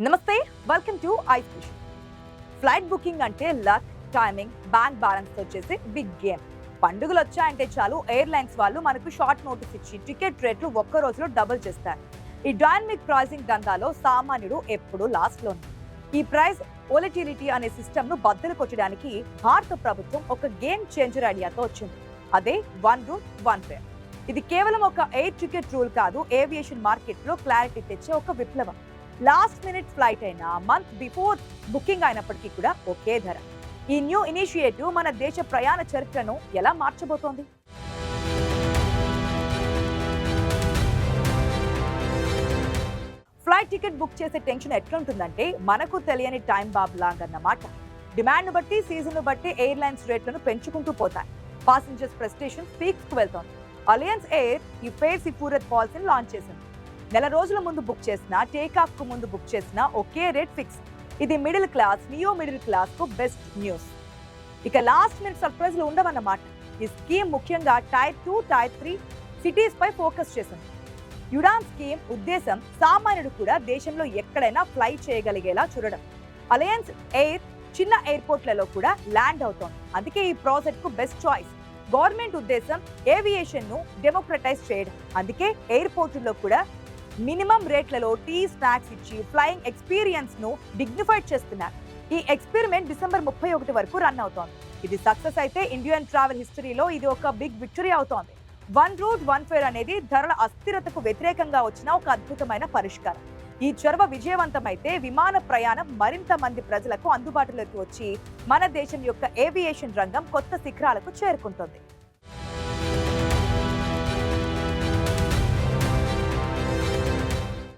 నమస్తే, welcome to ఐస్పిషన్. Flight booking అంటే luck, timing, bank balance తో చేసే బిగ్ గేమ్. పండుగలు వచ్చాయంటే చాలు ఎయిర్లైన్స్ వాళ్ళు మనకు షార్ట్ నోటీస్ ఇచ్చి టికెట్ రేట్లు ఒక్క రోజులో డబుల్ చేస్తారు. ఈ డైనమిక్ ప్రైసింగ్ దందాలో సామాన్యుడు ఎప్పుడు లాస్ట్ లోనే. ఈ ప్రైస్ వోలటిలిటీ అనే సిస్టమ్ ను బద్దలు కొట్టడానికి భారత ప్రభుత్వం ఒక గేమ్ చేంజర్ ఐడియాతో వచ్చింది. అదే వన్ రూట్ వన్ ఫేర్. ఇది కేవలం ఒక ఎయిర్ టికెట్ రూల్ కాదు, ఏవియేషన్ మార్కెట్ లో క్లారిటీ తెచ్చే ఒక విప్లవం. లాస్ట్ మినిట్ ఫ్లైట్ అయినా, మంత్ బిఫోర్ బుకింగ్ అయినప్పటికీ కూడా ఒకే ధర. ఈ న్యూ ఇనిషియేటివ్ మన దేశ ప్రయాణ చరిత్రను ఎలా మార్చబోతోంది? ఫ్లైట్ టికెట్ బుక్ చేసే టెన్షన్ ఎట్లుంటుందంటే మనకు తెలియని టైం బాబ్ లాగ్ అన్నమాట. డిమాండ్ బట్టి, సీజన్ బట్టి ఎయిర్లైన్స్ రేట్లను పెంచుకుంటూ పోతాయి. పాసింజర్స్ ప్రెస్టేషన్ పీక్స్ కు వెళ్తోంది. అలయన్స్ ఎయిర్ ఈ ఫేర్ సిఫూరత్ పాలసీని లాంచ్ చేసింది. నెల రోజుల ముందు బుక్ చేసినా, టేక్ ఆఫ్ కు ముందు బుక్ చేసినా ఒకే రేట్ ఫిక్స్. ఇది middle class, neo middle class కు బెస్ట్ న్యూస్. ఇక లాస్ట్ మినిట్ సర్ప్రైజ్లు ఉండవన్నమాట. ఈ స్కీమ్ ముఖ్యంగా టైర్ 2, టైర్ 3 సిటీస్ పై ఫోకస్ చేసింది. యుడాన్ స్కీమ్ ఉద్దేశం సామాన్యుడు కూడా దేశంలో ఎక్కడైనా ఫ్లై చేయగలిగేలా చూడడం. అలయన్స్ ఎయిర్ చిన్న ఎయిర్పోర్ట్లలో కూడా ల్యాండ్ అవుతోంది. అందుకే ఈ ప్రాజెక్ట్ కు బెస్ట్ చాయిస్. గవర్నమెంట్ ఉద్దేశం ఏవియేషన్ ను డెమోక్రటైజ్ చేయడం. అందుకే ఎయిర్పోర్టుల్లో కూడా మినిమం రేట్లలో టీ, స్నాక్స్ ఇచ్చి ఫ్లయింగ్ ఎక్స్పీరియన్స్ ను డిగ్నిఫైడ్ చేస్తున్నారు. ఈ ఎక్స్పెరిమెంట్ డిసెంబర్ 31 వరకు రన్ అవుతోంది. ఇది సక్సెస్ అయితే ఇండియన్ ట్రావెల్ హిస్టరీలో ఇది ఒక బిగ్ విక్టరీ అవుతోంది. వన్ రూట్ వన్ ఫేర్ అనేది ధరల అస్థిరతకు వ్యతిరేకంగా వచ్చిన ఒక అద్భుతమైన పరిష్కారం. ఈ చొరవ విజయవంతమైతే విమాన ప్రయాణం మరింత మంది ప్రజలకు అందుబాటులోకి వచ్చి మన దేశం యొక్క ఏవియేషన్ రంగం కొత్త శిఖరాలకు చేరుకుంటుంది.